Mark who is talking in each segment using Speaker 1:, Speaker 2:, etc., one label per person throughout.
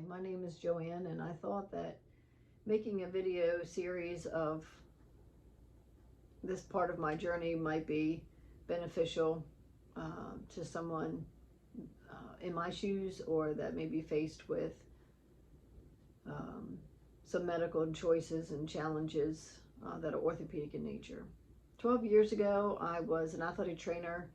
Speaker 1: my name is Joanne, and I thought that making a video series of this part of my journey might be beneficial to someone in my shoes, or that may be faced with some medical choices and challenges that are orthopedic in nature. 12 years ago, I was an athletic trainer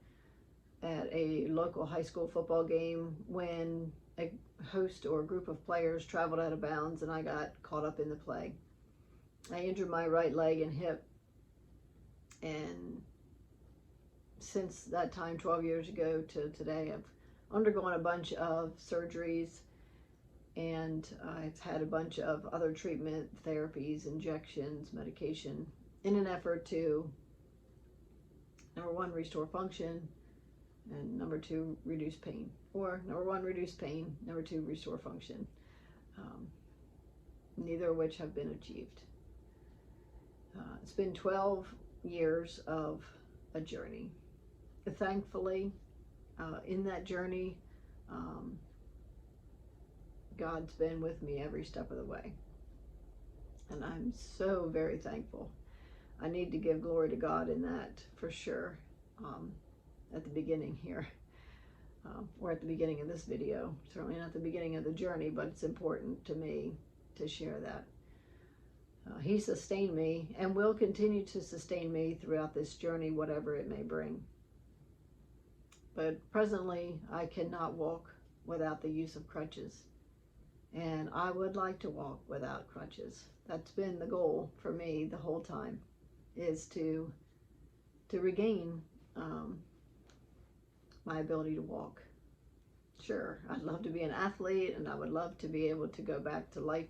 Speaker 1: at a local high school football game when a host or a group of players traveled out of bounds and I got caught up in the play. I injured my right leg and hip, and since that time, 12 years ago to today, I've undergone a bunch of surgeries, and I've had a bunch of other treatment, therapies, injections, medication, in an effort to, number one, restore function, and number two, reduce pain. Or number one, reduce pain, number two, restore function. Neither of which have been achieved. It's been 12 years of a journey. Thankfully, in that journey, God's been with me every step of the way. And I'm so very thankful. I need to give glory to God in that for sure. At the beginning here, or at the beginning of this video. Certainly not the beginning of the journey, but it's important to me to share that. He sustained me and will continue to sustain me throughout this journey, whatever it may bring. But presently, I cannot walk without the use of crutches. And I would like to walk without crutches. That's been the goal for me the whole time, is to regain my ability to walk. Sure, I'd love to be an athlete, and I would love to be able to go back to life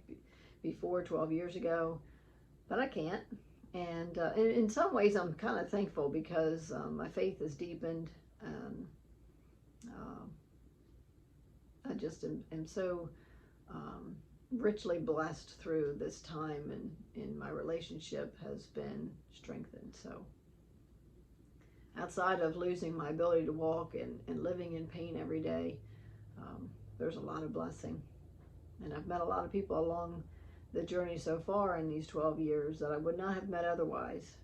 Speaker 1: before 12 years ago, but I can't. And in some ways, I'm kind of thankful, because my faith has deepened, and I just am so richly blessed through this time, and my relationship has been strengthened. So outside of losing my ability to walk and living in pain every day, there's a lot of blessing. And I've met a lot of people along the journey so far in these 12 years that I would not have met otherwise.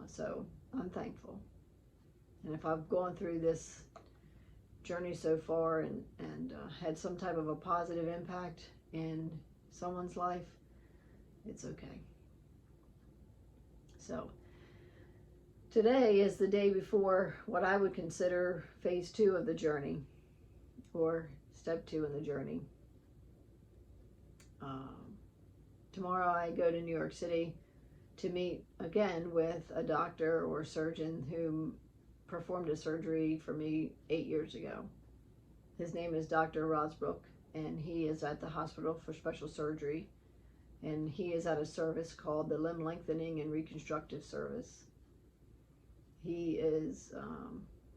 Speaker 1: So I'm thankful. And if I've gone through this journey so far and had some type of a positive impact in someone's life, it's okay. So today is the day before what I would consider phase 2 of the journey, or step 2 in the journey. Tomorrow I go to New York City to meet again with a doctor or surgeon who performed a surgery for me 8 years ago. His name is Dr. Rosbrook, and he is at the hospital for special surgery, and he is at a service called the Limb Lengthening and Reconstructive Service. He is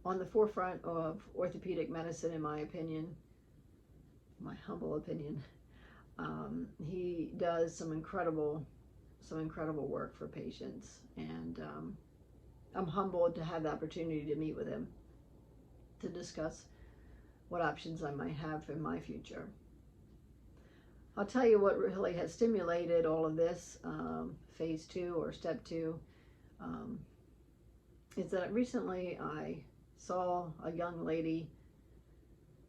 Speaker 1: on the forefront of orthopedic medicine, in my opinion, my humble opinion. He does some incredible work for patients, and I'm humbled to have the opportunity to meet with him to discuss what options I might have in my future. I'll tell you what really has stimulated all of this, phase 2 or step 2, is that recently I saw a young lady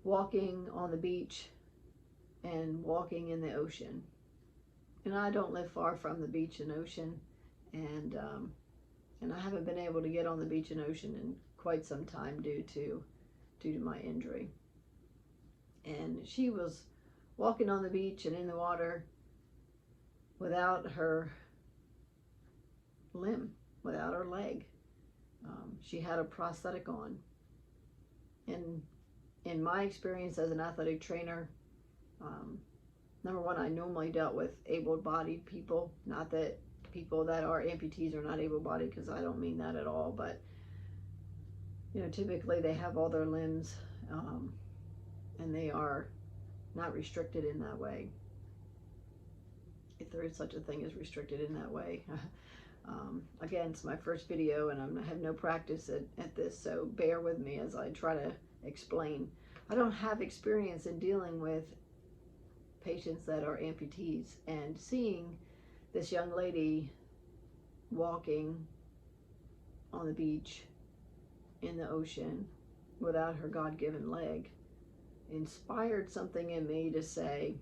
Speaker 1: walking on the beach and walking in the ocean. And I don't live far from the beach and ocean, and I haven't been able to get on the beach and ocean in quite some time due to my injury. And she was walking on the beach and in the water without her limb, without her leg. She had a prosthetic on. And in my experience as an athletic trainer, number one, I normally dealt with able-bodied people. Not that people that are amputees are not able-bodied, because I don't mean that at all, but typically they have all their limbs, and they are not restricted in that way, if there is such a thing as restricted in that way. Again, it's my first video, and I have no practice at this, so bear with me as I try to explain. I don't have experience in dealing with patients that are amputees, and seeing this young lady walking on the beach in the ocean without her God-given leg inspired something in me to say,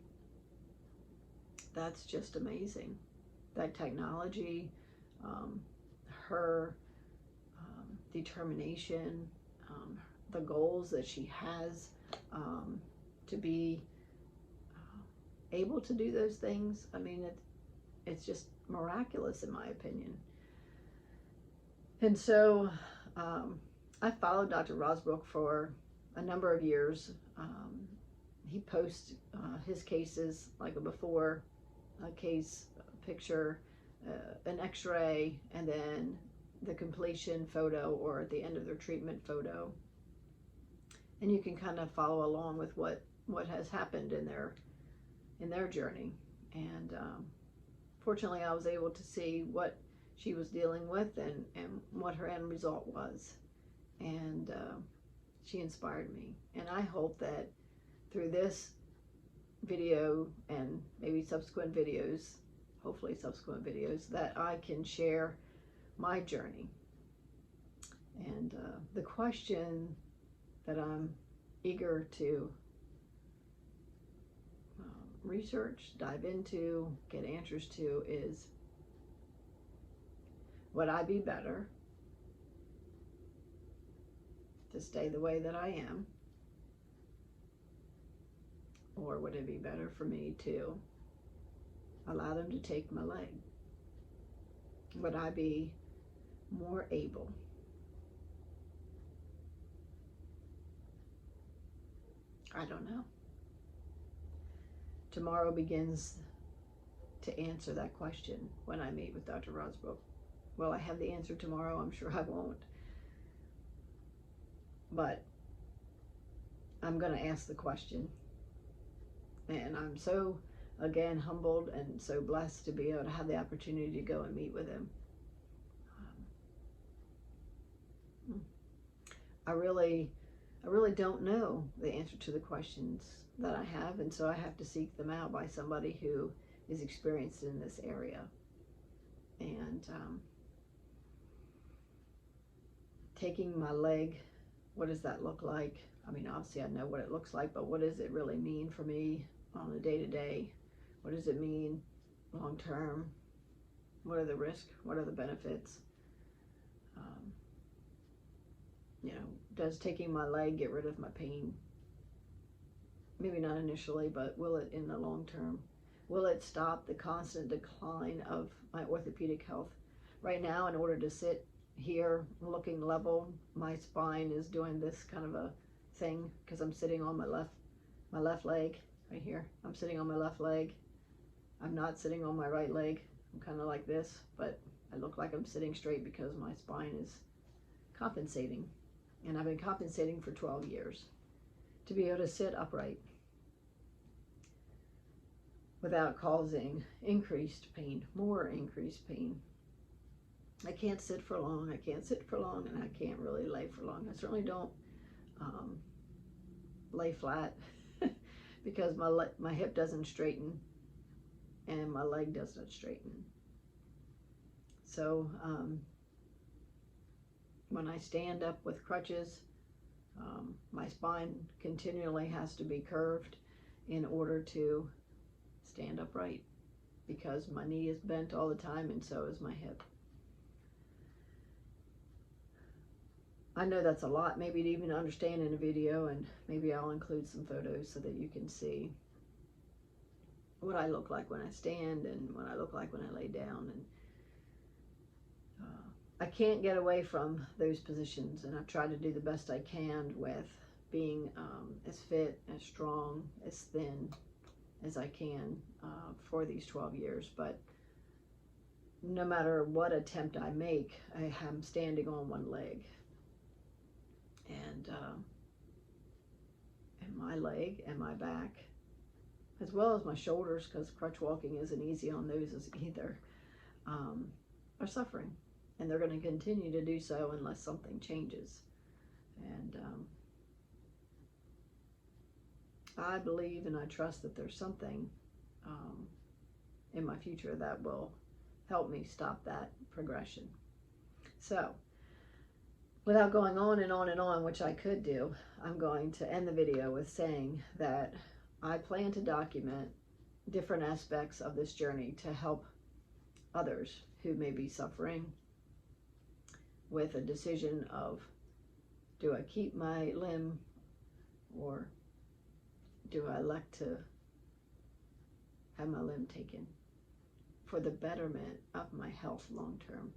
Speaker 1: that's just amazing. That technology, her determination, the goals that she has, to be able to do those things. I mean, it's just miraculous in my opinion. And so I followed Dr. Rosbrook for a number of years. He posts his cases, like a before case picture, an x-ray, and then the completion photo, or at the end of their treatment photo. And you can kind of follow along with what has happened in their journey. And fortunately, I was able to see what she was dealing with and what her end result was. And she inspired me. And I hope that through this video and maybe subsequent videos, hopefully subsequent videos, that I can share my journey. And the question that I'm eager to research, dive into, get answers to is, would I be better to stay the way that I am? Or would it be better for me to allow them to take my leg? Would I be more able? I don't know. Tomorrow begins to answer that question when I meet with Dr. Rosbrook. Will I have the answer tomorrow? I'm sure I won't. But I'm going to ask the question. And I'm so, again, humbled and so blessed to be able to have the opportunity to go and meet with him. I really don't know the answer to the questions that I have, and so I have to seek them out by somebody who is experienced in this area. And taking my leg, what does that look like? I mean, obviously I know what it looks like, but what does it really mean for me on a day-to-day? What does it mean long-term? What are the risks? What are the benefits? You know, does taking my leg get rid of my pain? Maybe not initially, but will it in the long term? Will it stop the constant decline of my orthopedic health? Right now, in order to sit here looking level, my spine is doing this kind of a thing because I'm sitting on my left leg right here. I'm sitting on my left leg. I'm not sitting on my right leg. I'm kind of like this, but I look like I'm sitting straight because my spine is compensating. And I've been compensating for 12 years to be able to sit upright without causing increased pain, more increased pain. I can't sit for long. I can't sit for long, and I can't really lay for long. I certainly don't lay flat because my hip doesn't straighten and my leg doesn't straighten. So when I stand up with crutches, my spine continually has to be curved in order to stand upright because my knee is bent all the time, and so is my hip. I know that's a lot maybe to even understand in a video, and maybe I'll include some photos so that you can see what I look like when I stand and what I look like when I lay down. And I can't get away from those positions, and I've tried to do the best I can with being as fit, as strong, as thin as I can for these 12 years. But no matter what attempt I make, I am standing on one leg. And my leg and my back, as well as my shoulders, because crutch walking isn't easy on those either, are suffering. And they're going to continue to do so unless something changes. And I believe and I trust that there's something in my future that will help me stop that progression. So, without going on and on and on, which I could do, I'm going to end the video with saying that I plan to document different aspects of this journey to help others who may be suffering with a decision of, do I keep my limb or do I elect to have my limb taken for the betterment of my health long term?